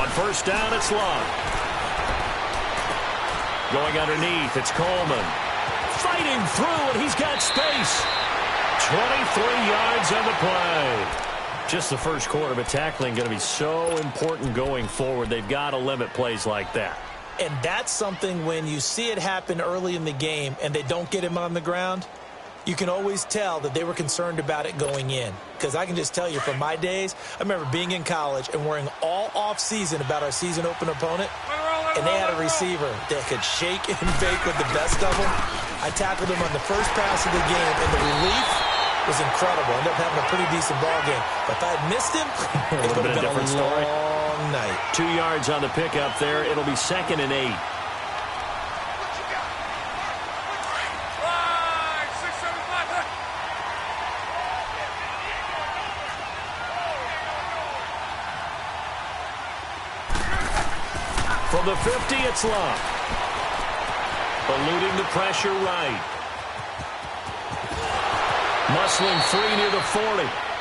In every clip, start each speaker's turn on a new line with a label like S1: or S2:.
S1: On first down, it's Luck. Going underneath, it's Coleman. Fighting through, and he's got space. 23 yards on the play. Just the first quarter, but tackling going to be so important going forward. They've got to limit plays like that.
S2: And that's something when you see it happen early in the game and they don't get him on the ground, you can always tell that they were concerned about it going in. Because I can just tell you from my days, I remember being in college and worrying all off-season about our season open opponent, and they had a receiver that could shake and bake with the best of them. I tackled him on the first pass of the game, and the relief was incredible. Ended up having a pretty decent ball game. But if I had missed him, it would have been a long night.
S1: 2 yards on the pickup there. It'll be 2nd and 8. From the 50, it's Luck. Eluding the pressure right. Muscling free near the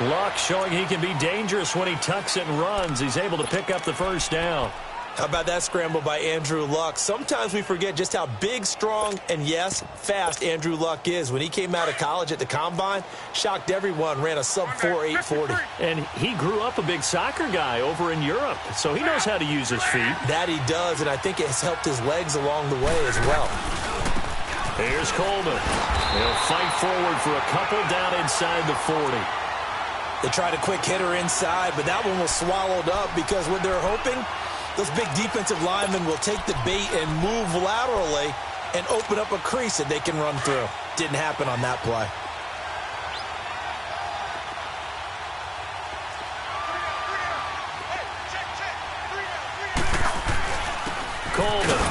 S1: 40. Luck showing he can be dangerous when he tucks it and runs. He's able to pick up the first down.
S2: How about that scramble by Andrew Luck? Sometimes we forget just how big, strong, and yes, fast Andrew Luck is. When he came out of college at the Combine, shocked everyone, ran a sub-4 840.
S1: And he grew up a big soccer guy over in Europe, so he knows how to use his feet.
S2: That he does, and I think it has helped his legs along the way as well.
S1: Here's Coleman. He'll fight forward for a couple down inside the 40.
S2: They tried a quick hitter inside, but that one was swallowed up because what they're hoping, those big defensive linemen will take the bait and move laterally and open up a crease that they can run through. Didn't happen on that play.
S1: Coleman.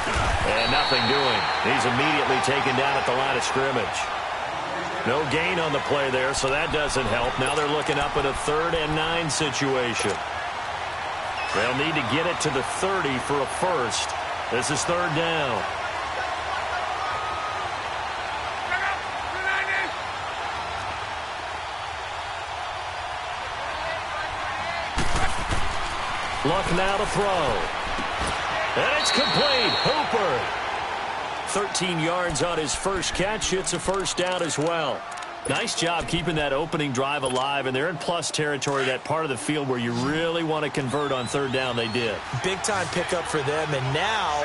S1: And nothing doing. He's immediately taken down at the line of scrimmage. No gain on the play there, so that doesn't help. Now they're looking up at a 3rd and 9 situation. They'll need to get it to the 30 for a first. This is 3rd down. Luck now to throw. And it's complete. Hooper. 13 yards on his first catch. It's a first down as well. Nice job keeping that opening drive alive, and they're in plus territory, that part of the field where you really want to convert on 3rd down. They did.
S2: Big-time pickup for them, and now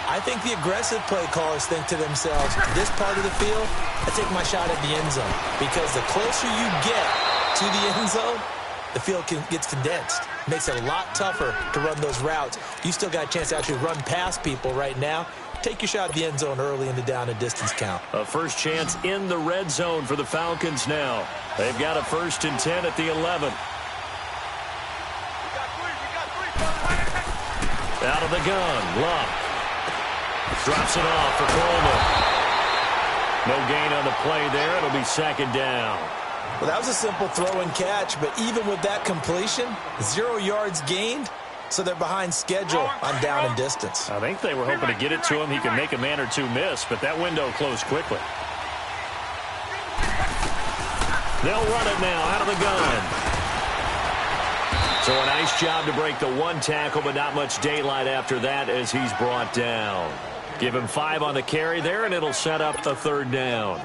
S2: I think the aggressive play callers think to themselves, this part of the field, I take my shot at the end zone, because the closer you get to the end zone, the field gets condensed. Makes it a lot tougher to run those routes. You still got a chance to actually run past people right now. Take your shot at the end zone early in the down and distance count. A first chance in the red zone for the Falcons now. They've got a 1st and 10 at the 11. Out of the gun, Luck. Drops it off for Coleman. No gain on the play there. It'll be 2nd down. Well, that was a simple throw and catch, but even with that completion, 0 yards gained, so they're behind schedule on down and distance. I think they were hoping to get it to him. He could make a man or two miss, but that window closed quickly. They'll run it now out of the gun. So a nice job to break the 1 tackle, but not much daylight after that as he's brought down. Give him 5 on the carry there, and it'll set up a 3rd down.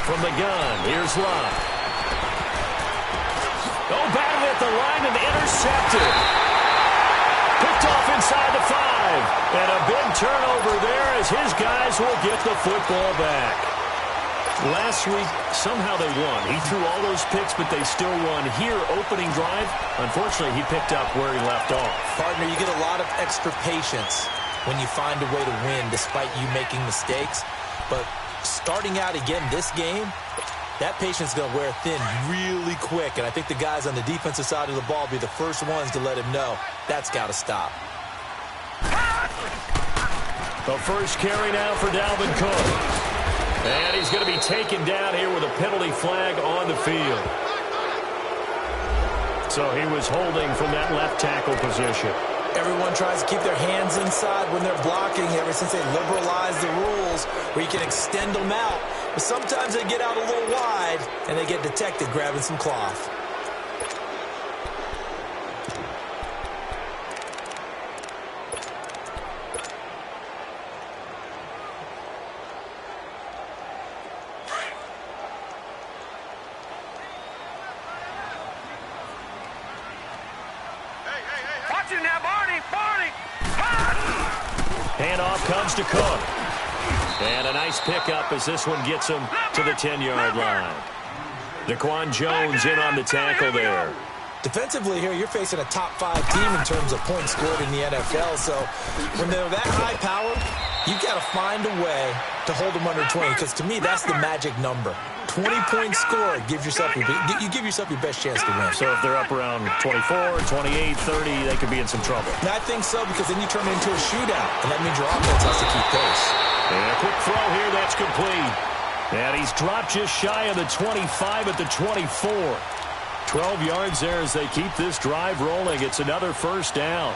S2: From the gun, here's Luck. Oh, batted at the line and intercepted. Picked off inside the 5. And a big turnover there as his guys will get the football back. Last week, somehow they won. He threw all those picks, but they still won. Here, opening drive, unfortunately, he picked up where he left off. Partner, you get a lot of extra patience when you find a way to win despite you making mistakes. But starting out again this game, that patience is going to wear thin really quick, and I think the guys on the defensive side of the ball will be the first ones to let him know that's got to stop. The first carry now for Dalvin Cook. And he's going to be taken down here with a penalty flag on the field. So he was holding from that left tackle position.
S3: Everyone tries to keep their hands inside when they're blocking ever since they liberalized the rules where you can extend them out. But sometimes they get out a little wide, and they get detected grabbing some cloth.
S1: Handoff comes to Cook. And a nice pickup as this one gets him to the 10-yard line. Daquan Jones in on the tackle there.
S3: Defensively here, you're facing a top-5 team in terms of points scored in the NFL. So when they're that high power, you've got to find a way to hold them under 20. Because to me, that's the magic number. 20-point score gives yourself you give yourself your best chance to win.
S1: So if they're up around 24, 28, 30, they could be in some trouble.
S3: And I think so, because then you turn it into a shootout, and that means your offense has to keep pace.
S1: And a quick throw here, that's complete. And he's dropped just shy of the 25 at the 24. 12 yards there as they keep this drive rolling. It's another first down.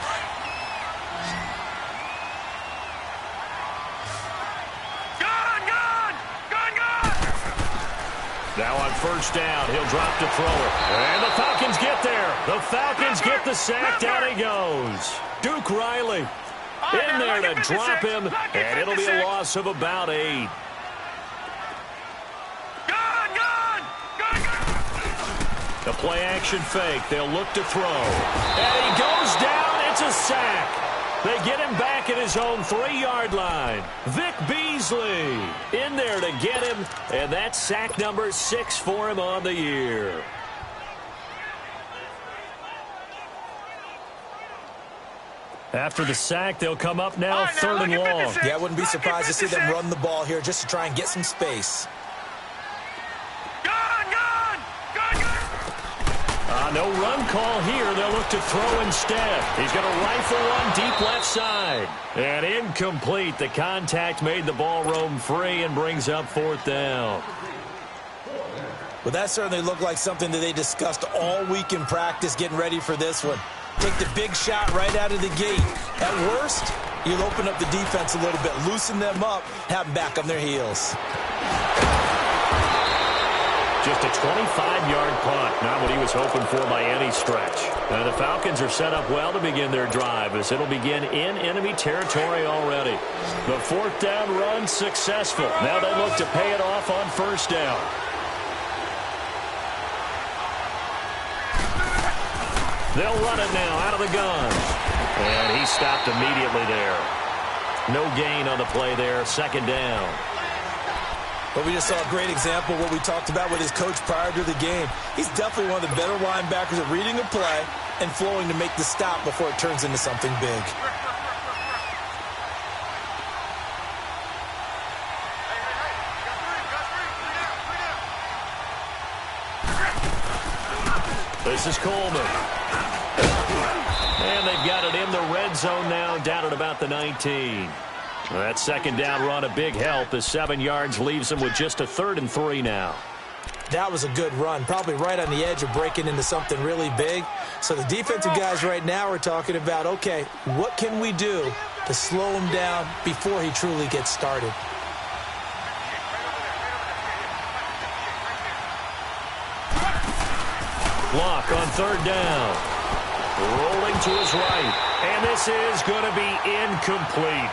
S1: Now on first down, he'll drop to throw it. And the Falcons get there. The Falcons get the sack. Down he goes. Duke Riley in there to drop him, and it'll be a loss of about 8. The play-action fake. They'll look to throw. And he goes down. It's a sack. They get him back at his own 3-yard line. Vic Beasley in there to get him, and that's sack number 6 for him on the year. After the sack, they'll come up now, third and long.
S3: Yeah, I wouldn't be surprised to see them run the ball here just to try and get some space.
S1: No run call here. They'll look to throw instead. He's going to rifle one deep left side. And incomplete. The contact made the ball roam free and brings up 4th down.
S3: Well, that certainly looked like something that they discussed all week in practice getting ready for this one. Take the big shot right out of the gate. At worst, you'll open up the defense a little bit, loosen them up, have them back on their heels.
S1: Just a 25-yard punt, not what he was hoping for by any stretch. Now the Falcons are set up well to begin their drive as it'll begin in enemy territory already. The 4th down run successful. Now they look to pay it off on first down. They'll run it now out of the gun. And he stopped immediately there. No gain on the play there, 2nd down.
S3: But we just saw a great example of what we talked about with his coach prior to the game. He's definitely one of the better linebackers at reading a play and flowing to make the stop before it turns into something big.
S1: This is Coleman. And they've got it in the red zone now, down at about the 19. That 2nd down run, a big help as 7 yards leaves them with just a 3rd and 3 now.
S3: That was a good run, probably right on the edge of breaking into something really big. So the defensive guys right now are talking about, okay, what can we do to slow him down before he truly gets started?
S1: Block on 3rd down. Rolling to his right. And this is going to be incomplete.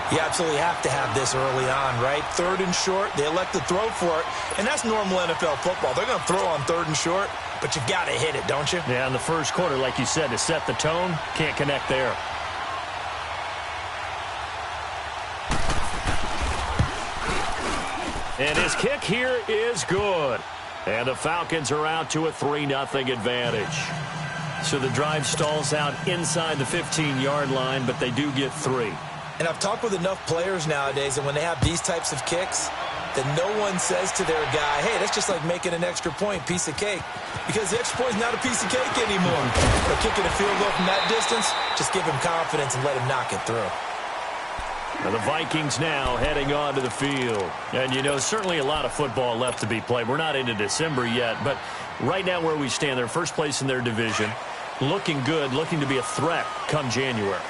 S3: You absolutely have to have this early on, right? 3rd and short, they elect to throw for it, and that's normal NFL football. They're going to throw on 3rd and short, but you've got to hit it, don't you?
S1: Yeah, in the first quarter, like you said, to set the tone, can't connect there. And his kick here is good. And the Falcons are out to a 3-0 advantage. So the drive stalls out inside the 15-yard line, but they do get 3.
S3: And I've talked with enough players nowadays, and when they have these types of kicks, that no one says to their guy, hey, that's just like making an extra point, piece of cake. Because the extra point is not a piece of cake anymore. But kicking a field goal from that distance, just give him confidence and let him knock it through.
S1: Now the Vikings now heading onto the field. And, you know, certainly a lot of football left to be played. We're not into December yet, but right now where we stand, they're first place in their division. looking good, looking to be a threat come January.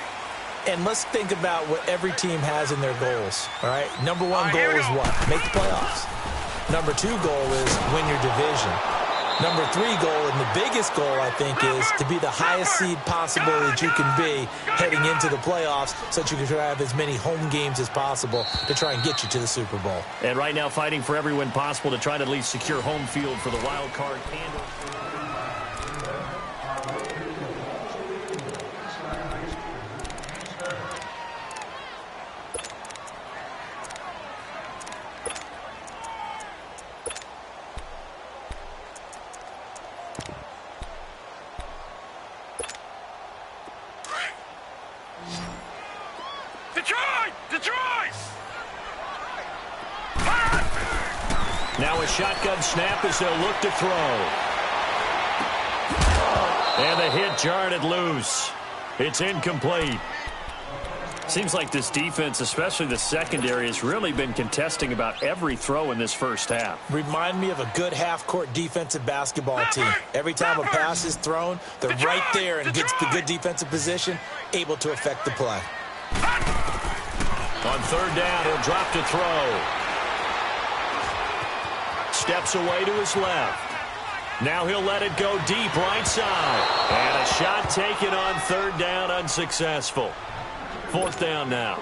S3: And let's think about what every team has in their goals, all right? Number one goal is what? Make the playoffs. Number two goal is win your division. Number three goal, and the biggest goal, I think, is to be the highest seed possible that you can be heading into the playoffs so that you can have as many home games as possible to try and get you to the Super Bowl.
S1: And right now fighting for every win possible to try to at least secure home field for the wild card and now a shotgun snap as they'll look to throw. And the hit jarred it loose. It's incomplete. Seems like this defense, especially the secondary, has really been contesting about every throw in this first half.
S3: Remind me of a good half-court defensive basketball team. Every time a pass is thrown, they're right there and gets the good defensive position, able to affect the play.
S1: On third down, he'll drop to throw. Steps away to his left. Now he'll let it go deep right side. And a shot taken on third down, unsuccessful. Fourth down now.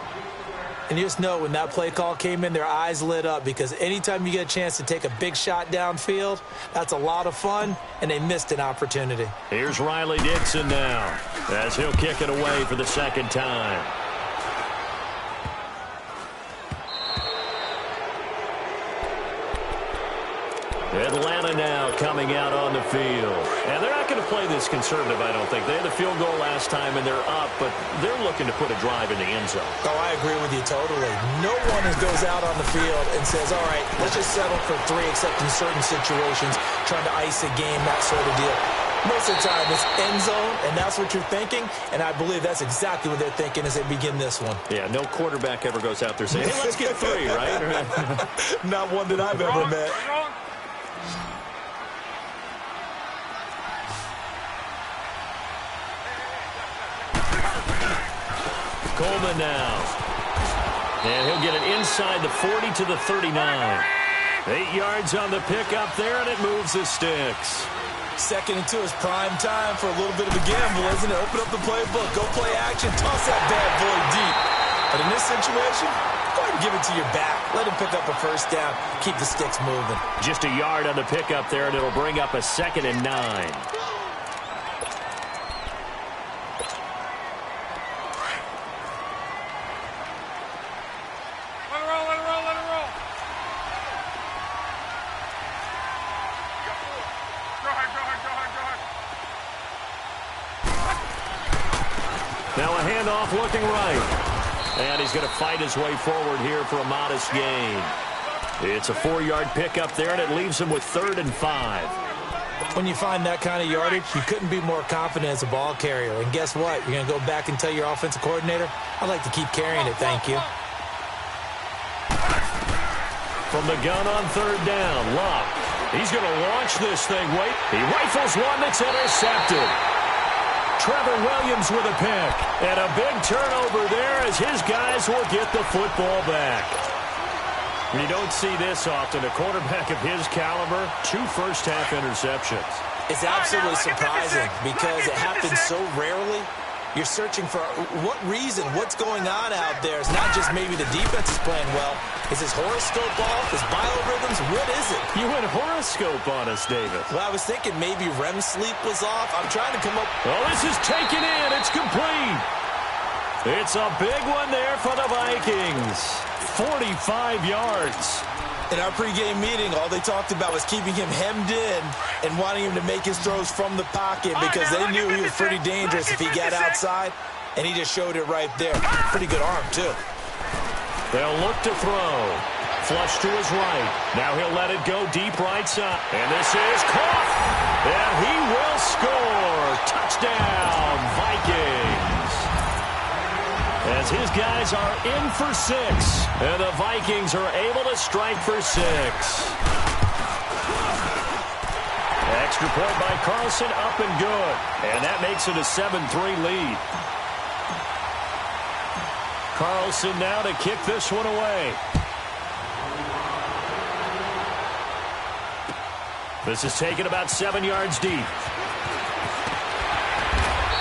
S3: And you just know when that play call came in, their eyes lit up because anytime you get a chance to take a big shot downfield, that's a lot of fun, and they missed an opportunity.
S1: Here's Riley Dixon now as he'll kick it away for the second time. Atlanta now coming out on the field. And they're not going to play this conservative, I don't think. They had the field goal last time, and they're up, but they're looking to put a drive in the end zone.
S3: Oh, I agree with you totally. No one goes out on the field and says, all right, let's just settle for three, except in certain situations, trying to ice a game, that sort of deal. Most of the time, it's end zone, and that's what you're thinking, and I believe that's exactly what they're thinking as they begin this one.
S1: Yeah, no quarterback ever goes out there saying, hey, let's get three, right?
S3: Not one that I've ever met.
S1: Coleman now. And he'll get it inside the 40 to the 39. 8 yards on the pickup there, and it moves the sticks.
S3: Second and 2 is prime time for a little bit of a gamble, isn't it? Open up the playbook, go play action, toss that bad boy deep. But in this situation, go ahead and give it to your back. Let him pick up a first down, keep the sticks moving.
S1: Just a yard on the pickup there, and it'll bring up a 2nd and 9. Now a handoff looking right. And he's going to fight his way forward here for a modest gain. It's a 4-yard pickup there, and it leaves him with 3rd and 5.
S3: When you find that kind of yardage, you couldn't be more confident as a ball carrier. And guess what? You're going to go back and tell your offensive coordinator, I'd like to keep carrying it, thank you.
S1: From the gun on 3rd down, Locke. He's going to launch this thing. Wait, he rifles one that's intercepted. Trevor Williams with a pick. And a big turnover there as his guys will get the football back. You don't see this often. A quarterback of his caliber, 2 first-half interceptions.
S3: It's absolutely surprising because it happens so rarely. You're searching for what reason, what's going on out there. It's not just maybe the defense is playing well. Is his horoscope off? His biorhythms? What is it?
S1: You went horoscope on us, David.
S3: Well, I was thinking maybe REM sleep was off. I'm trying to come up.
S1: Oh, this is taken in. It's complete. It's a big one there for the Vikings. 45 yards.
S3: In our pregame meeting, all they talked about was keeping him hemmed in and wanting him to make his throws from the pocket because they knew he was pretty dangerous if he got outside, and he just showed it right there. Pretty good arm, too.
S1: They'll look to throw. Flush to his right. Now he'll let it go deep right side. And this is caught. And he will score. Touchdown, Vikings. As his guys are in for 6. And the Vikings are able to strike for 6.
S2: Extra point by Carlson, up and good. And that makes it a 7-3 lead. Carlson now to kick this one away. This is taken about 7 yards deep.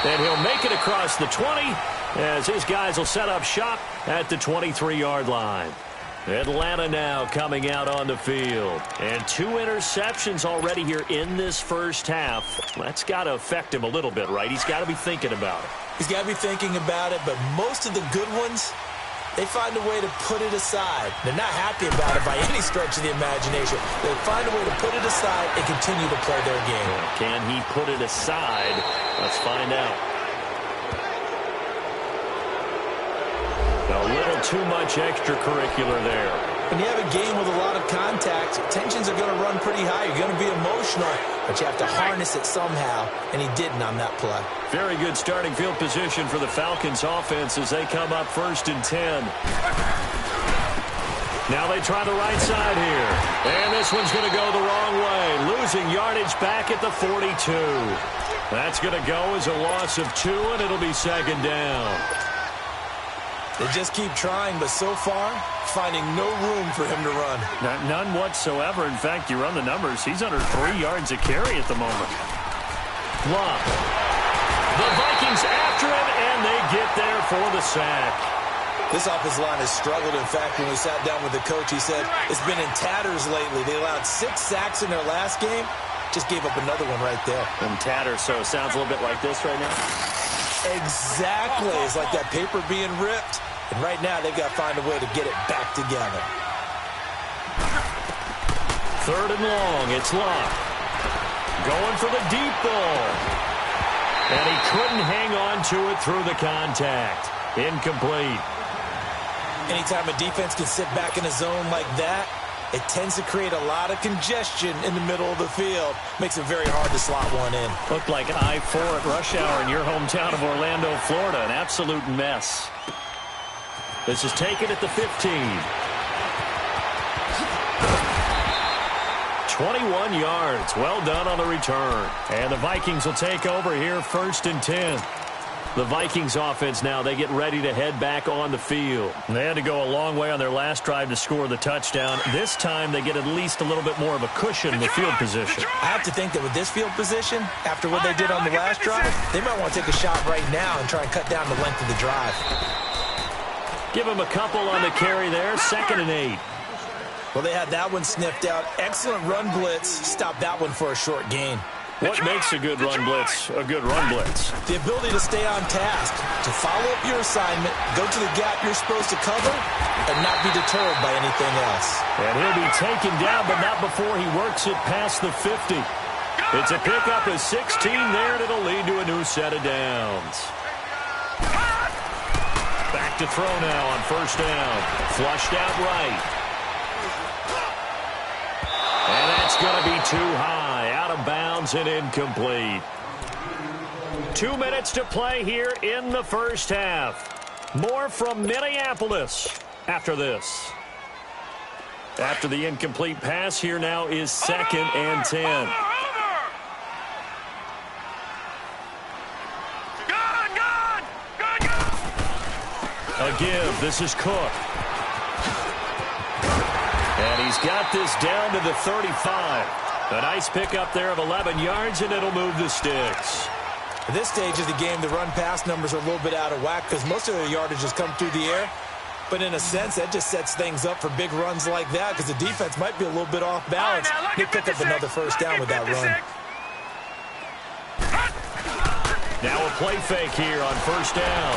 S2: And he'll make it across the 20 as his guys will set up shop at the 23-yard line. Atlanta now coming out on the field. And 2 interceptions already here in this first half. That's got to affect him a little bit, right? He's got to be thinking about it.
S3: He's got to be thinking about it, but most of the good ones, they find a way to put it aside. They're not happy about it by any stretch of the imagination. They find a way to put it aside and continue to play their game.
S2: Can he put it aside? Let's find out. A little too much extracurricular there.
S3: When you have a game with a lot of contact, tensions are going to run pretty high. You're going to be emotional, but you have to harness it somehow, and he didn't on that play.
S2: Very good starting field position for the Falcons offense as they come up 1st and 10. Now they try the right side here. And this one's going to go the wrong way. Losing yardage back at the 42. That's going to go as a loss of 2, and it'll be 2nd down.
S3: They just keep trying, but so far, finding no room for him to run.
S2: None whatsoever. In fact, you run the numbers. He's under 3 yards a carry at the moment. Love. The Vikings after him, and they get there for the sack.
S3: This offensive line has struggled. In fact, when we sat down with the coach, he said it's been in tatters lately. They allowed 6 sacks in their last game. Just gave up another one right there.
S2: In tatters, so it sounds a little bit like this right now.
S3: Exactly. It's like that paper being ripped. And right now, they've got to find a way to get it back together.
S2: 3rd and long. It's Love. Going for the deep ball. And he couldn't hang on to it through the contact. Incomplete.
S3: Anytime a defense can sit back in a zone like that, it tends to create a lot of congestion in the middle of the field. Makes it very hard to slot one in.
S2: Looked like I-4 at rush hour in your hometown of Orlando, Florida. An absolute mess. This is taken at the 15. 21 yards. Well done on the return. And the Vikings will take over here 1st and 10. The Vikings offense now, they get ready to head back on the field. They had to go a long way on their last drive to score the touchdown. This time they get at least a little bit more of a cushion with field position.
S3: I have to think that with this field position, after what they did on the last drive, they might want to take a shot right now and try and cut down the length of the drive.
S2: Give him a couple on the carry there. 2nd and 8.
S3: Well, they had that one sniffed out. Excellent run blitz. Stopped that one for a short gain.
S2: What makes a good run blitz a good run blitz?
S3: The ability to stay on task, to follow up your assignment, go to the gap you're supposed to cover, and not be deterred by anything else.
S2: And he'll be taken down, but not before he works it past the 50. It's a pickup of 16 there, and it'll lead to a new set of downs. Back to throw now on 1st down. Flushed out right. And that's going to be too high. Out of bounds and incomplete. 2 minutes to play here in the first half. More from Minneapolis after this. After the incomplete pass, here now is 2nd and 10. A give. This is Cook. And he's got this down to the 35. A nice pickup there of 11 yards, and it'll move the sticks.
S3: At this stage of the game, the run-pass numbers are a little bit out of whack because most of their yardage has come through the air. But in a sense, that just sets things up for big runs like that because the defense might be a little bit off balance. They pick up another 1st down with that run.
S2: Now a play fake here on 1st down.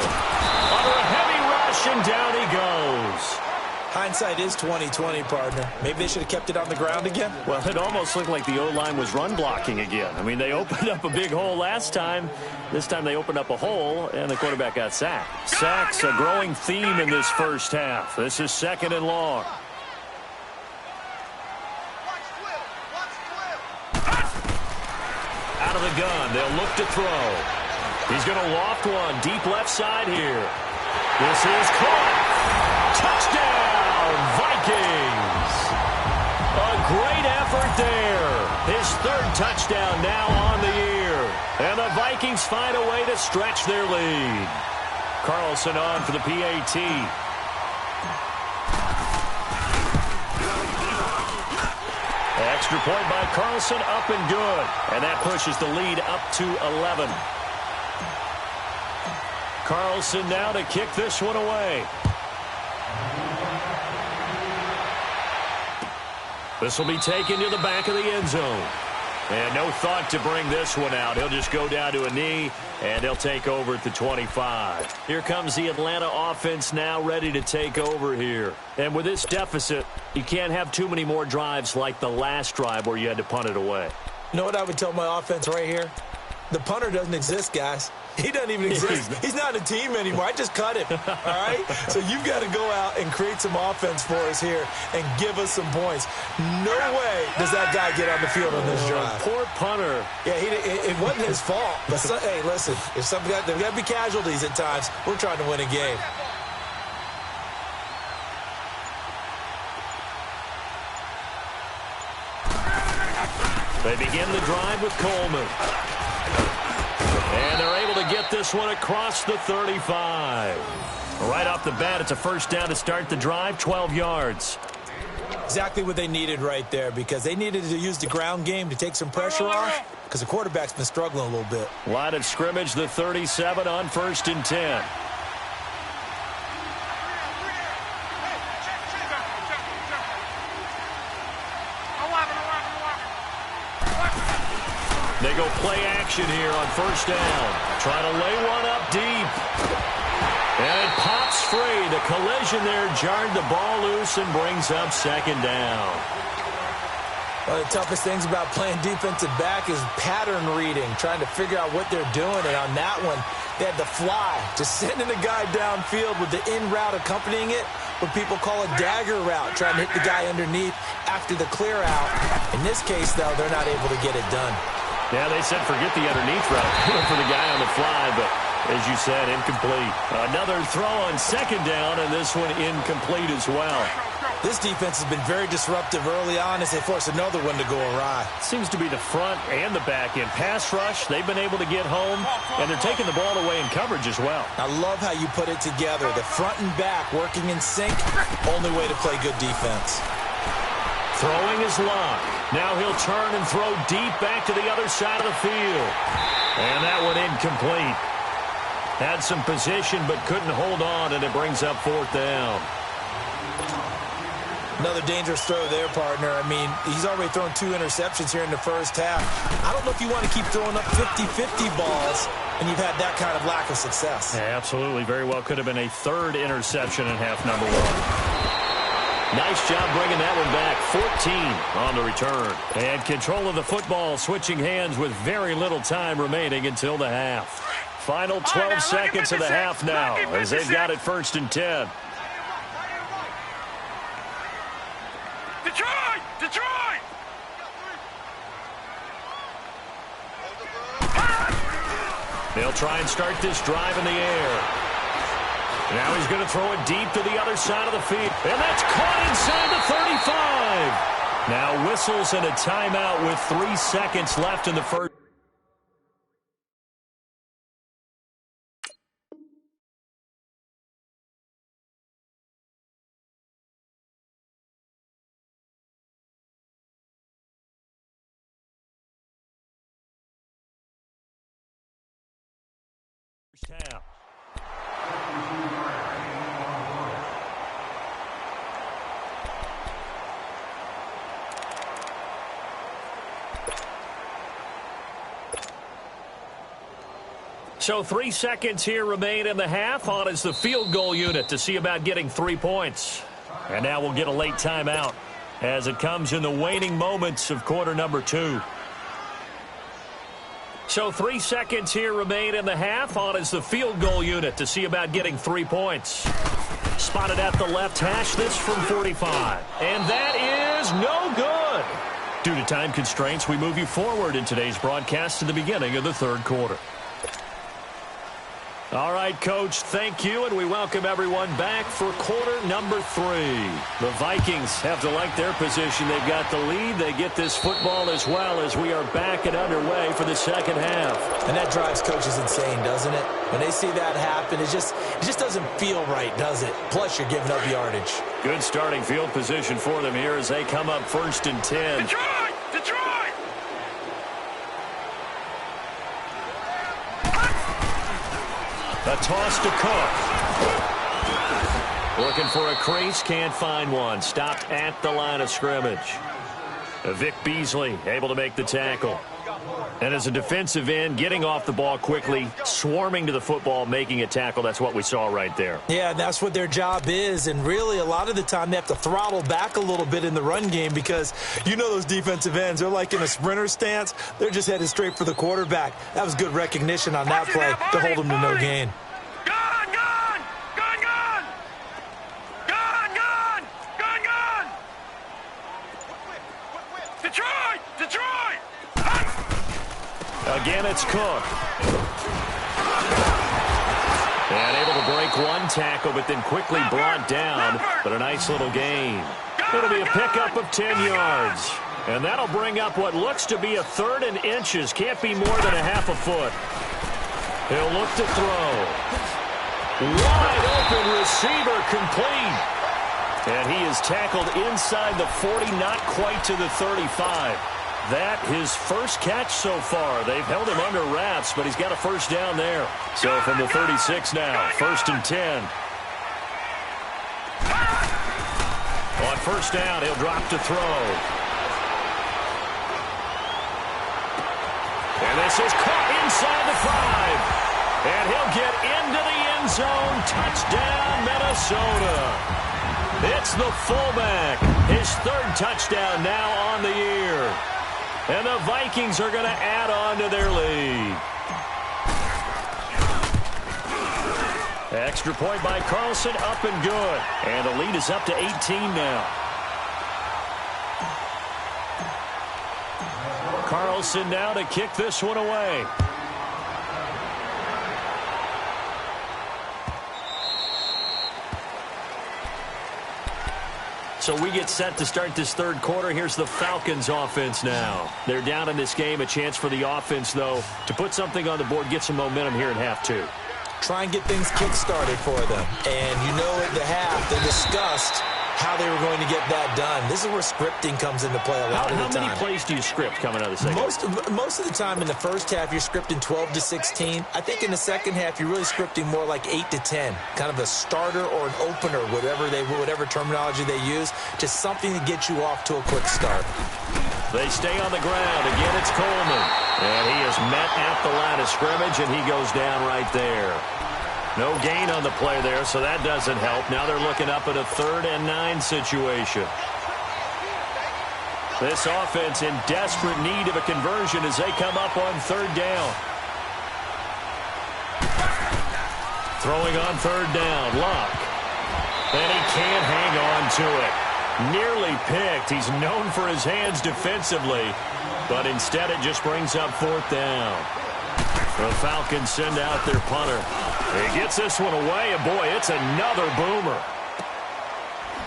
S2: Under a heavy rush, and down he goes.
S3: Hindsight is 20/20, partner. Maybe they should have kept it on the ground again.
S2: Well, it almost looked like the O-line was run blocking again. I mean, they opened up a big hole last time. This time they opened up a hole, and the quarterback got sacked. Sacks, a growing theme in this first half. This is 2nd and long. Out of the gun, they'll look to throw. He's going to loft one deep left side here. This is caught. Touchdown, Vikings. A great effort there. His 3rd touchdown Vikings find a way to stretch their lead. Carlson on for the PAT. Extra point by Carlson, up and good. And that pushes the lead up to 11. Carlson now to kick this one away. This will be taken to the back of the end zone. And no thought to bring this one out. He'll just go down to a knee, and he'll take over at the 25. Here comes the Atlanta offense now ready to take over here. And with this deficit, you can't have too many more drives like the last drive where you had to punt it away.
S3: You know what I would tell my offense right here? The punter doesn't exist, guys. He doesn't even exist. He's not a team anymore. I just cut him, all right? So you've got to go out and create some offense for us here and give us some points. No way does that guy get on the field on this drive.
S2: Poor punter.
S3: Yeah, it wasn't his fault. But hey, listen, there's got to be casualties at times. We're trying to win a game.
S2: They begin the drive with Coleman. And they're able to get this one across the 35. Right off the bat, it's a first down to start the drive, 12 yards.
S3: Exactly what they needed right there, because they needed to use the ground game to take some pressure off, because the quarterback's been struggling a little bit.
S2: Line of scrimmage, the 37 on 1st and 10. They go play action here on 1st down. Trying to lay one up deep. And it pops free. The collision there jarred the ball loose and brings up 2nd down.
S3: One of the toughest things about playing defensive back is pattern reading, trying to figure out what they're doing. And on that one, they had the fly, just sending the guy downfield with the in route accompanying it, what people call a dagger route, trying to hit the guy underneath after the clear out. In this case, though, they're not able to get it done.
S2: Yeah, they said forget the underneath route for the guy on the fly, but as you said, incomplete. Another throw on 2nd down, and this one incomplete as well.
S3: This defense has been very disruptive early on as they force another one to go awry.
S2: Seems to be the front and the back end. Pass rush, they've been able to get home, and they're taking the ball away in coverage as well.
S3: I love how you put it together. The front and back working in sync, only way to play good defense.
S2: Throwing is Locke. Now he'll turn and throw deep back to the other side of the field. And that one incomplete. Had some position but couldn't hold on, and it brings up 4th down.
S3: Another dangerous throw there, partner. I mean, he's already thrown 2 interceptions here in the first half. I don't know if you want to keep throwing up 50-50 balls, and you've had that kind of lack of success.
S2: Yeah, absolutely. Very well could have been a 3rd interception in half number 1. Nice job bringing that one back. 14 on the return. And control of the football switching hands with very little time remaining until the half. Final 12 seconds of the half now as they've got it 1st and 10.
S4: Detroit! Detroit!
S2: They'll try and start this drive in the air. Now he's going to throw it deep to the other side of the field. And that's caught inside the 35. Now whistles and a timeout with 3 seconds left in the first. Half. So 3 seconds here remain in the half. On is the field goal unit to see about getting 3 points. And now we'll get a late timeout as it comes in the waning moments of quarter number 2. So 3 seconds here remain in the half. On is the field goal unit to see about getting 3 points. Spotted at the left hash, this from 45. And that is no good. Due to time constraints, we move you forward in today's broadcast to the beginning of the 3rd quarter.
S1: All right, Coach, thank you, and we welcome everyone back for quarter number 3. The Vikings have to like their position. They've got the lead. They get this football as well as we are back and underway for the second half.
S3: And that drives coaches insane, doesn't it? When they see that happen, it just doesn't feel right, does it? Plus, you're giving up yardage. Good starting field position for them here as they come up 1st and 10.
S2: Detroit! Detroit!
S1: A toss to Cook. Looking for a crease, can't find one. Stopped at the line of scrimmage. Vic Beasley able to make the tackle. And as a defensive end, getting off the ball quickly, swarming to the football, making a tackle. That's what we saw right there.
S3: Yeah, and that's what their job is. And really, a lot of the time, they have to throttle back a little bit in the run game because you know those defensive ends, they're like in a sprinter stance. They're just headed straight for the quarterback. That was good recognition on that play to hold them to no gain.
S2: Gone! Gone! Gone! Gone! Gone! Gone! Gone! Gone! Detroit! Detroit!
S1: Again, it's Cook. And able to break one tackle, but then quickly brought down. But a nice little gain. It'll be a pickup of 10 yards. And that'll bring up what looks to be a 3rd and inches. Can't be more than a half a foot. He'll look to throw. Wide open receiver complete. And he is tackled inside the 40, not quite to the 35. That his first catch so far. They've held him under wraps, but he's got a first down there. So from the 36 now, 1st and 10. On first down, he'll drop to throw. And this is caught inside the 5. And he'll get into the end zone. Touchdown, Minnesota. It's the fullback. His 3rd touchdown now on the year. And the Vikings are going to add on to their lead. Extra point by Carlson, up and good. And the lead is up to 18 now. Carlson now to kick this one away. So we get set to start this 3rd quarter. Here's the Falcons offense now. They're down in this game. A chance for the offense, though, to put something on the board, get some momentum here in half 2.
S3: Try and get things kick-started for them. And you know at the half, they discussed how they were going to get that done. This is where scripting comes into play a lot of the time.
S1: How many plays do you script coming out of the second?
S3: Most of the time in the first half, you're scripting 12 to 16. I think in the second half, you're really scripting more like 8 to 10. Kind of a starter or an opener, whatever terminology they use. Just something to get you off to a quick start.
S1: They stay on the ground. Again, it's Coleman. And he is met at the line of scrimmage, and he goes down right there. No gain on the play there, so that doesn't help. Now they're looking up at a 3rd and 9 situation. This offense in desperate need of a conversion as they come up on 3rd down. Throwing on 3rd down, Luck. And he can't hang on to it. Nearly picked. He's known for his hands defensively, but instead it just brings up 4th down. The Falcons send out their punter. He gets this one away, and boy, it's another boomer.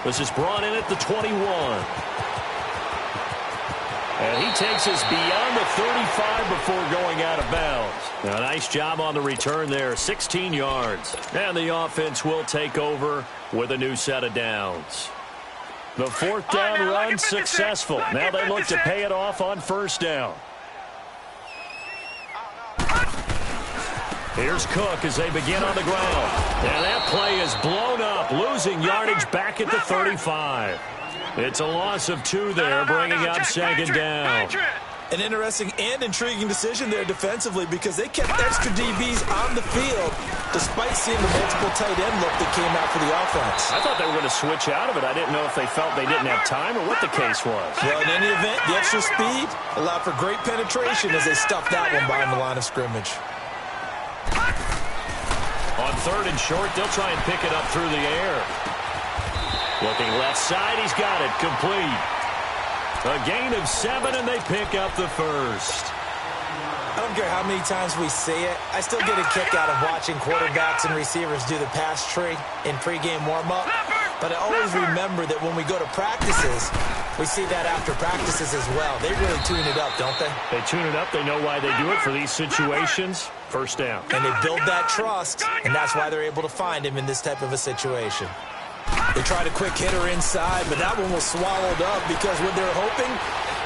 S1: This is brought in at the 21. And he takes us beyond the 35 before going out of bounds. Now, nice job on the return there, 16 yards. And the offense will take over with a new set of downs. The 4th down run successful. Now they look to pay it off on 1st down. Here's Cook as they begin on the ground. And that play is blown up, losing yardage back at the 35. It's a loss of 2 there, bringing up 2nd down.
S3: An interesting and intriguing decision there defensively because they kept extra DBs on the field despite seeing the multiple tight end look that came out for the offense.
S1: I thought they were going to switch out of it. I didn't know if they felt they didn't have time or what the case was.
S3: Well, in any event, the extra speed allowed for great penetration as they stuffed that one behind the line of scrimmage.
S1: On 3rd and short, they'll try and pick it up through the air. Looking left side, he's got it complete. A gain of 7, and they pick up the first.
S3: I don't care how many times we see it. I still get a kick out of watching quarterbacks and receivers do the pass tree in pregame warm-up. But I always remember that when we go to practices, we see that after practices as well. They really tune it up, don't they?
S1: They tune it up. They know why they do it for these situations. First down.
S3: And they build that trust, and that's why they're able to find him in this type of a situation. They tried a quick hitter inside, but that one was swallowed up because what they're hoping,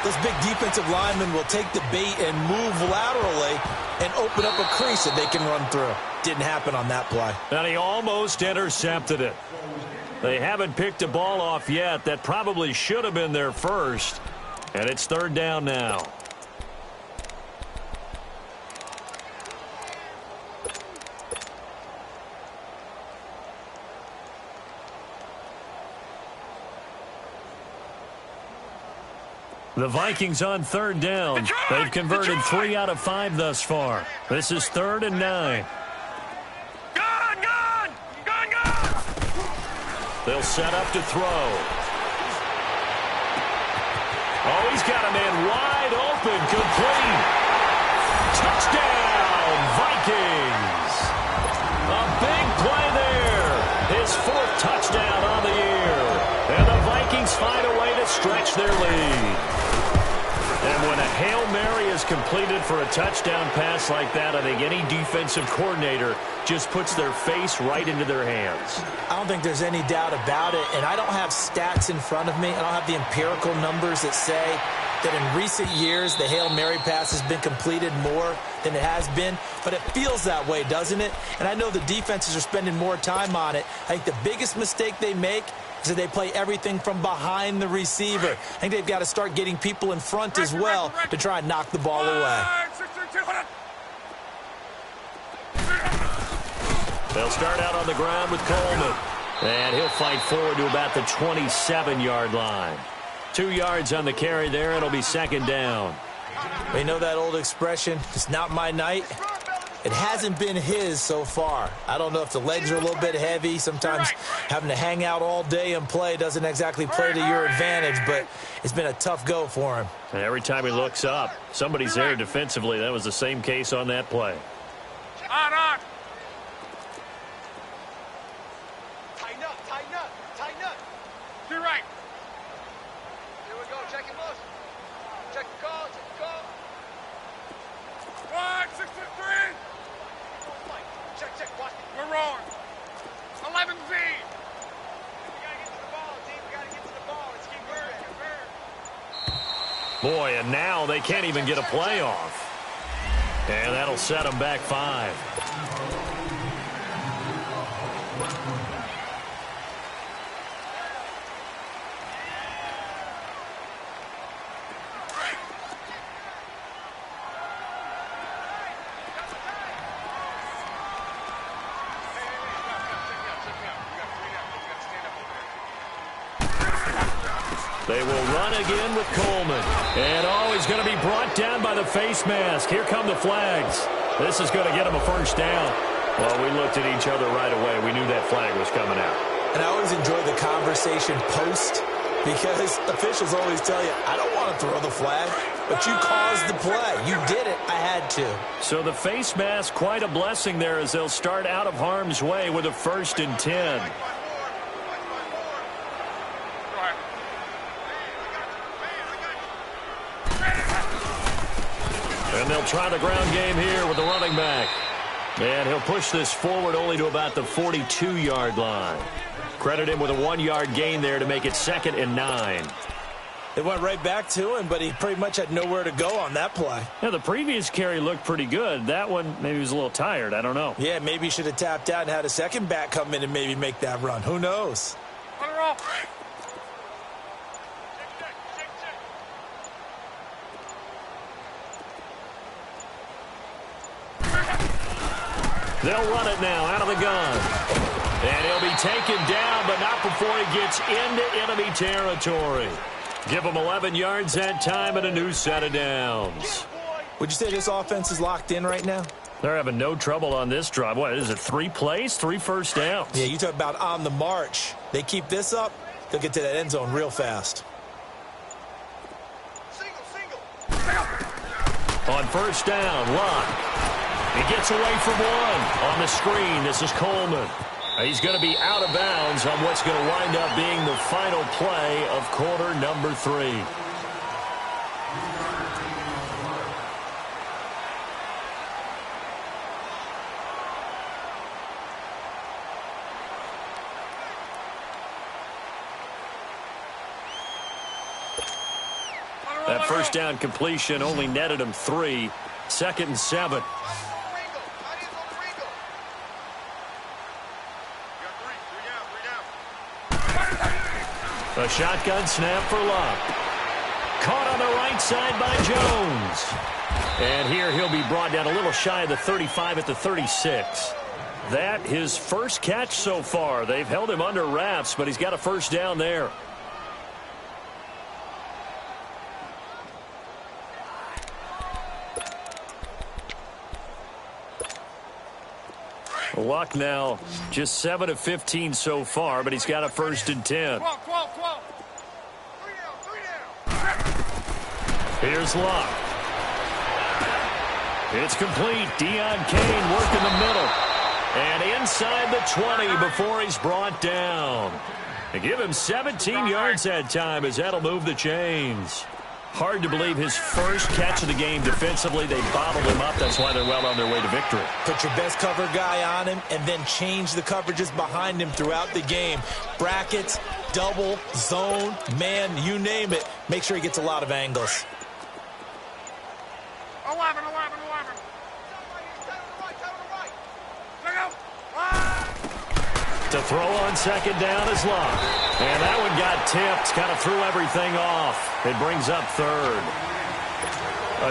S3: those big defensive linemen will take the bait and move laterally and open up a crease that they can run through. Didn't happen on that play.
S1: And he almost intercepted it. They haven't picked a ball off yet. That probably should have been their first. And it's third down now. The Vikings on third down. They've converted 3 out of 5 thus far. This is 3rd and 9. They'll set up to throw. Oh, he's got a man wide open, complete. Touchdown, Vikings. A big play there. His 4th touchdown on the year. And the Vikings find a way to stretch their lead. And when a Hail Mary is completed for a touchdown pass like that, I think any defensive coordinator just puts their face right into their hands.
S3: I don't think there's any doubt about it, and I don't have stats in front of me. I don't have the empirical numbers that say that in recent years the Hail Mary pass has been completed more than it has been, but it feels that way, doesn't it? And I know the defenses are spending more time on it. I think the biggest mistake they make is that they play everything from behind the receiver. I think they've got to start getting people in front as well to try and knock the ball away.
S1: They'll start out on the ground with Coleman. And he'll fight forward to about the 27-yard line. 2 yards on the carry there. It'll be second down.
S3: We know that old expression, it's not my night. It hasn't been his so far. I don't know if the legs are a little bit heavy. Sometimes having to hang out all day and play doesn't exactly play to your advantage, but it's been a tough go for him.
S1: And every time he looks up, somebody's there defensively. That was the same case on that play.
S4: On. Tighten up. To your right. Here we go. Check your motion. Check the call. 1, 6, 3. Check. Watch it. We're rolling. 11 Z. We gotta get to the ball, D. We gotta get to the ball. Let's keep moving.
S1: Boy, and now they can't even get a play off. And that'll set them back 5. They will run again with Coleman. And, he's going to be brought down by the face mask. Here come the flags. This is going to get him a first down. Well, we looked at each other right away. We knew that flag was coming out.
S3: And I always enjoy the conversation post because officials always tell you, I don't want to throw the flag, but you caused the play. You did it. I had to.
S1: So the face mask, quite a blessing there as they'll start out of harm's way with a 1st and 10. And they'll try the ground game here with the running back. And he'll push this forward only to about the 42-yard line. Credit him with a 1-yard gain there to make it 2nd and 9.
S3: They went right back to him, but he pretty much had nowhere to go on that play.
S1: Yeah, the previous carry looked pretty good. That one, maybe he was a little tired. I don't know.
S3: Yeah, maybe he should have tapped out and had a second back come in and maybe make that run. Who knows?
S1: They'll run it now out of the gun. And he'll be taken down, but not before he gets into enemy territory. Give him 11 yards that time and a new set of downs.
S3: Would you say this offense is locked in right now?
S1: They're having no trouble on this drive. What is it, 3 plays, 3 first downs?
S3: Yeah, you talk about on the march. They keep this up, they'll get to that end zone real fast.
S1: On first down, Locke. He gets away from one. On the screen, this is Coleman. He's going to be out of bounds on what's going to wind up being the final play of quarter number 3. That first down completion only netted him 3. 2nd and 7. A shotgun snap for Locke. Caught on the right side by Jones. And here he'll be brought down a little shy of the 35 at the 36. That his first catch so far. They've held him under wraps, but he's got a first down there. Luck now just 7 of 15 so far, but he's got a 1st and 10. Here's Luck. It's complete. Deion Kane working the middle. And inside the 20 before he's brought down. They give him 17 yards that time as that'll move the chains. Hard to believe his first catch of the game defensively. They bottled him up. That's why they're well on their way to victory.
S3: Put your best cover guy on him and then change the coverages behind him throughout the game. Brackets, double, zone, man, you name it. Make sure he gets a lot of angles.
S4: 11.
S1: To throw on 2nd down is Locke. And that one got tipped. Kind of threw everything off. It brings up 3rd.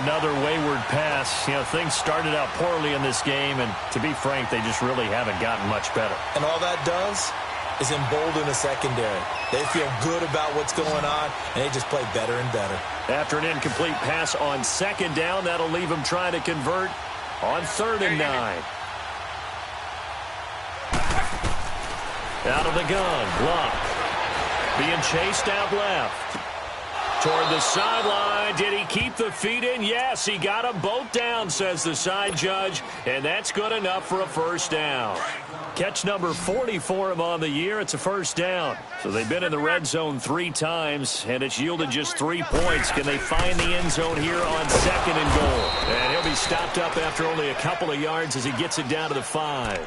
S1: Another wayward pass. You know, things started out poorly in this game, and to be frank, they just really haven't gotten much better.
S3: And all that does is embolden the secondary. They feel good about what's going on, and they just play better and better.
S1: After an incomplete pass on 2nd down, that'll leave them trying to convert on 3rd and 9. Out of the gun, Locke. Being chased out left. Toward the sideline. Did he keep the feet in? Yes, he got them both down, says the side judge. And that's good enough for a first down. Catch number 40 for him on the year. It's a first down. So they've been in the red zone 3 times, and it's yielded just 3 points. Can they find the end zone here on 2nd and goal? And he'll be stopped up after only a couple of yards as he gets it down to the 5.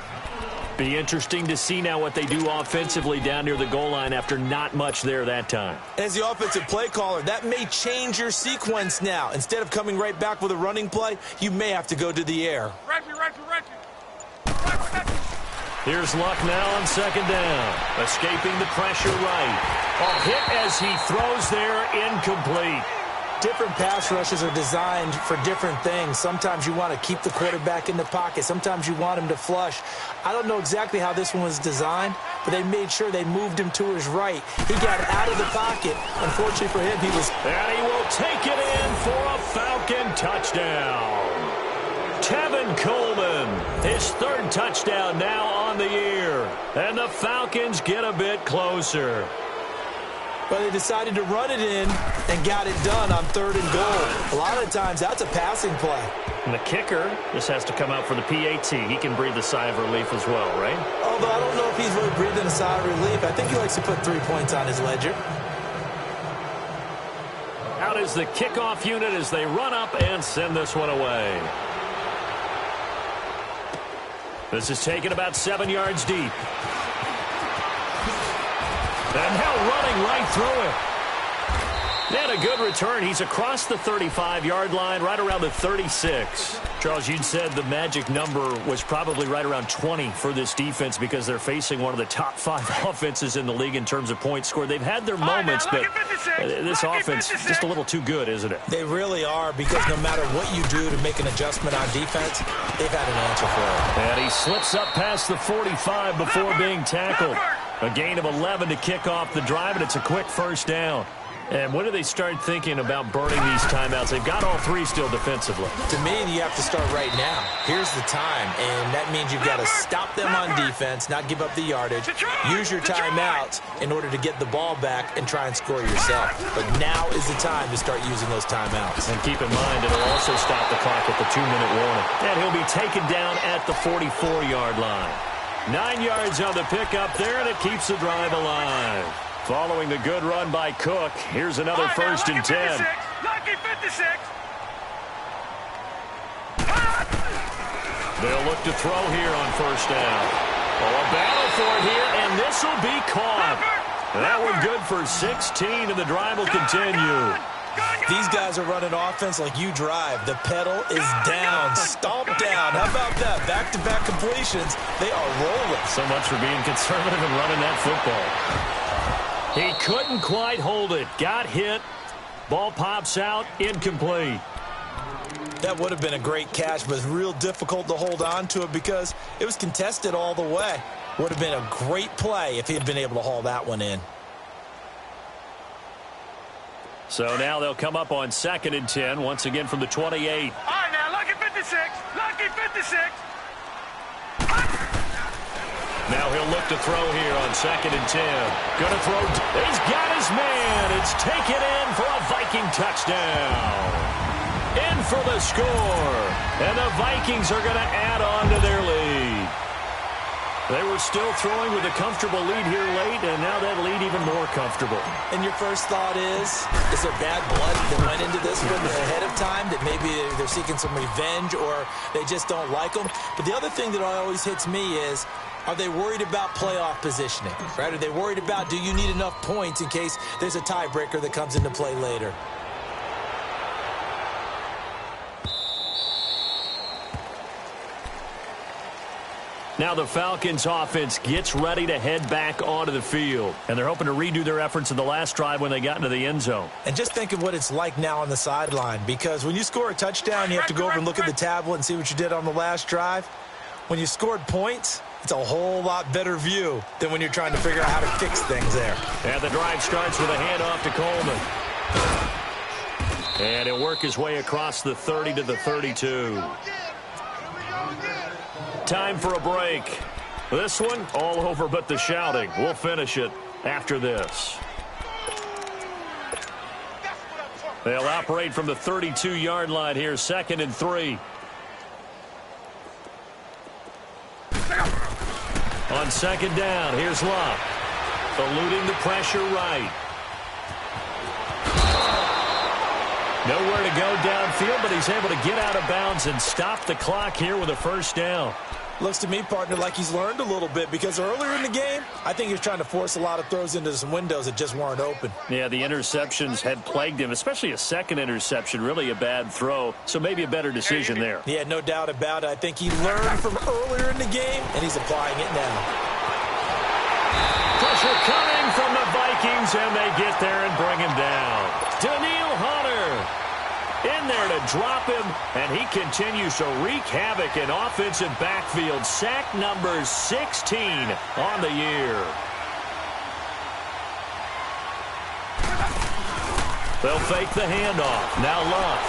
S1: Be interesting to see now what they do offensively down near the goal line after not much there that time.
S3: As the offensive play caller, that may change your sequence now. Instead of coming right back with a running play, you may have to go to the air.
S4: Reggie.
S1: Here's Luck now on 2nd down. Escaping the pressure right. A hit as he throws there, incomplete.
S3: Different pass rushes are designed for different things. Sometimes you want to keep the quarterback in the pocket. Sometimes you want him to flush. I don't know exactly how this one was designed, but they made sure they moved him to his right. He got out of the pocket. Unfortunately for him, he was...
S1: And he will take it in for a Falcon touchdown. Tevin Coleman, his 3rd touchdown now on the year. And the Falcons get a bit closer.
S3: But they decided to run it in and got it done on 3rd and goal. A lot of times, that's a passing play.
S1: And the kicker just has to come out for the PAT. He can breathe a sigh of relief as well, right?
S3: Although I don't know if he's really breathing a sigh of relief. I think he likes to put 3 points on his ledger.
S1: Out is the kickoff unit as they run up and send this one away. This is taken about 7 yards deep. And now running right through it. And a good return. He's across the 35-yard line, right around the 36. Charles, you'd said the magic number was probably right around 20 for this defense because they're facing one of the top 5 offenses in the league in terms of points scored. They've had their moments, but this offense is just a little too good, isn't it?
S3: They really are, because no matter what you do to make an adjustment on defense, they've had an answer for it.
S1: And he slips up past the 45 before being tackled. A gain of 11 to kick off the drive, and it's a quick first down.
S2: And when do they start thinking about burning these timeouts? They've got all three still defensively.
S3: To me, you have to start right now. Here's the time, and that means you've got to stop them on defense, not give up the yardage, use your timeouts in order to get the ball back and try and score yourself. But now is the time to start using those timeouts.
S2: And keep in mind, it'll also stop the clock at the 2-minute warning. And he'll be taken down at the 44-yard line. 9 yards on the pickup there, and it keeps the drive alive. Following the good run by Cook, here's another first and 10.
S4: Lucky 56.
S2: They'll look to throw here on first down. Oh, a battle for it here, and this will be caught. That one good for 16, and the drive will continue.
S3: These guys are running offense like you drive. The pedal is down, stomped down. How about that? Back-to-back completions. They are rolling.
S2: So much for being conservative and running that football. He couldn't quite hold it. Got hit. Ball pops out. Incomplete.
S3: That would have been a great catch, but it's real difficult to hold on to it because it was contested all the way. Would have been a great play if he had been able to haul that one in.
S2: So now they'll come up on 2nd and 10, once again from the 28.
S4: All right, now, lucky 56. Lucky 56.
S2: Now he'll look to throw here on 2nd and 10. Gonna throw. He's got his man. It's taken in for a Viking touchdown. In for the score. And the Vikings are going to add on to their lead. They were still throwing with a comfortable lead here late, and now that lead even more comfortable.
S3: And your first thought is there bad blood that went into this one ahead of time, that maybe they're seeking some revenge or they just don't like them? But the other thing that always hits me is, are they worried about playoff positioning? Right? Are they worried about, do you need enough points in case there's a tiebreaker that comes into play later?
S2: Now the Falcons offense gets ready to head back onto the field. And they're hoping to redo their efforts in the last drive when they got into the end zone.
S3: And just think of what it's like now on the sideline, because when you score a touchdown, you have to go over and look at the tablet and see what you did on the last drive. When you scored points, it's a whole lot better view than when you're trying to figure out how to fix things there.
S2: And the drive starts with a handoff to Coleman. And he'll work his way across the 30 to the 32. Time for a break. This one, all over but the shouting. We'll finish it after this. They'll operate from the 32-yard line here, 2nd and 3. On 2nd down, here's Locke. Eluding the pressure right. Nowhere to go downfield, but he's able to get out of bounds and stop the clock here with a first down.
S3: Looks to me, partner, like he's learned a little bit, because earlier in the game, I think he was trying to force a lot of throws into some windows that just weren't open.
S2: Yeah, the interceptions had plagued him, especially a second interception, really a bad throw, so maybe a better decision there.
S3: Yeah, no doubt about it. I think he learned from earlier in the game, and he's applying it now.
S2: Pressure coming from the Vikings, and they get there and bring him down. Daniil Hunter in there to drop him, and he continues to wreak havoc in offensive backfield. Sack number 16 on the year. They'll fake the handoff. Now Luck.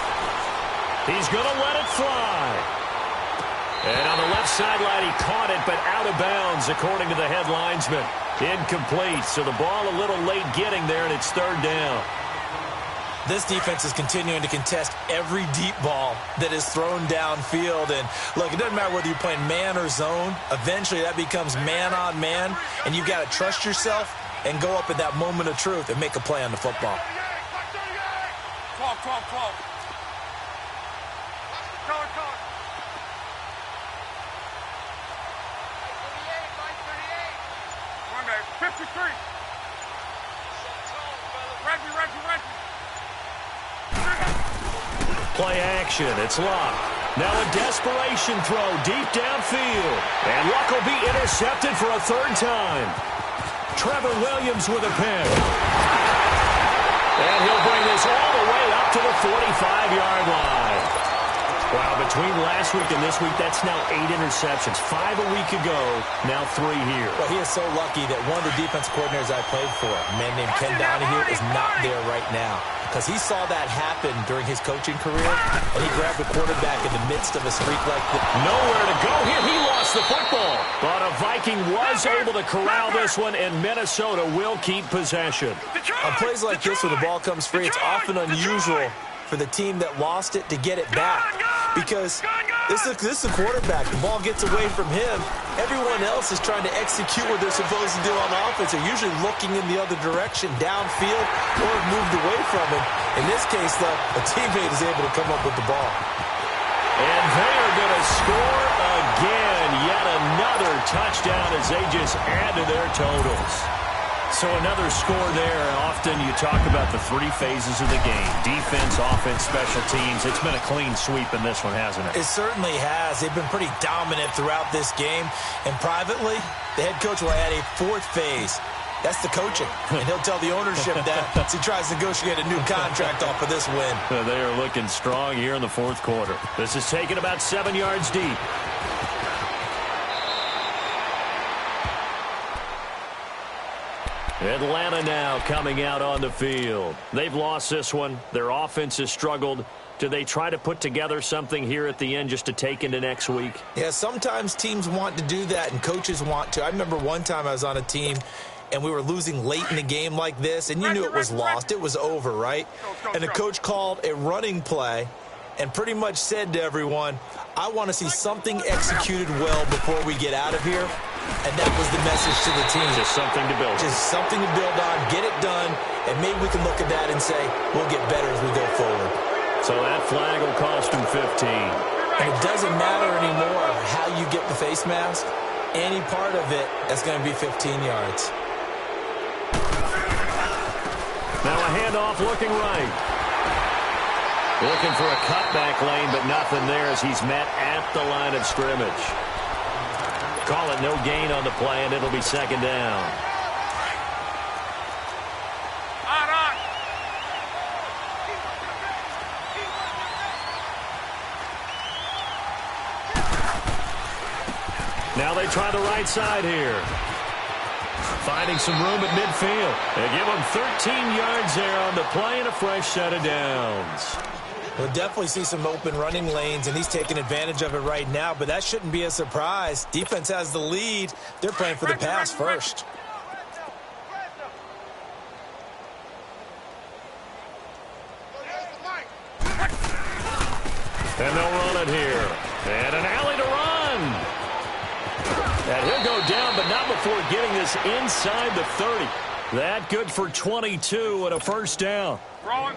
S2: He's going to let it fly. And on the left sideline, he caught it, but out of bounds, according to the head linesman. Incomplete, so the ball a little late getting there, and it's 3rd down.
S3: This defense is continuing to contest every deep ball that is thrown downfield. And, look, it doesn't matter whether you're playing man or zone. Eventually, that becomes man-on-man, and you've got to trust yourself and go up at that moment of truth and make a play on the football.
S4: 12. Color. 53. Reggie.
S2: Play action. It's Luck. Now a desperation throw deep downfield. And Luck will be intercepted for a 3rd time. Trevor Williams with a pick. And he'll bring this all the way up to the 45-yard line. Wow, but
S1: Between last week and this week, that's now 8 interceptions. 5 a week ago, now 3 here.
S3: Well, he is so lucky that one of the defense coordinators I played for, a man named Ken Donahue, is not there right now. Because he saw that happen during his coaching career, and he grabbed the quarterback in the midst of a streak like this.
S1: Nowhere to go here. He lost the football. But a Viking was able to corral this one, and Minnesota will keep possession.
S3: On plays like this where the ball comes free, it's often unusual for the team that lost it to get it back. Because this is a quarterback. The ball gets away from him. Everyone else is trying to execute what they're supposed to do on offense. They're usually looking in the other direction, downfield, or moved away from him. In this case, though, a teammate is able to come up with the ball.
S1: And they are going to score again. Yet another touchdown as they just add to their totals. So another score there. Often you talk about the 3 phases of the game. Defense, offense, special teams. It's been a clean sweep in this one, hasn't it?
S3: It certainly has. They've been pretty dominant throughout this game. And privately, the head coach will add a 4th phase. That's the coaching. And he'll tell the ownership that as he tries to negotiate a new contract off of this win.
S1: They are looking strong here in the 4th quarter. This is taken about 7 yards deep. Atlanta now coming out on the field. They've lost this one. Their offense has struggled. Do they try to put together something here at the end just to take into next week?
S3: Yeah, sometimes teams want to do that and coaches want to. I remember one time I was on a team and we were losing late in the game like this, and you knew it was lost. It was over, right? And the coach called a running play and pretty much said to everyone, I want to see something executed well before we get out of here. And that was the message to the team.
S1: Just something to build on.
S3: Just something to build on, get it done, and maybe we can look at that and say, we'll get better as we go forward.
S1: So that flag will cost him 15.
S3: And it doesn't matter anymore how you get the face mask. Any part of it, that's going to be 15 yards.
S1: Now a handoff looking right. Looking for a cutback lane, but nothing there as he's met at the line of scrimmage. Call it no gain on the play, and it'll be 2nd down. Now they try the right side here. Finding some room at midfield. They give him 13 yards there on the play and a fresh set of downs.
S3: We'll definitely see some open running lanes, and he's taking advantage of it right now, but that shouldn't be a surprise. Defense has the lead. They're playing for the pass first.
S1: And they'll run it here. And an alley to run. And he'll go down, but not before getting this inside the 30. That good for 22 and a first down.
S4: Throwing.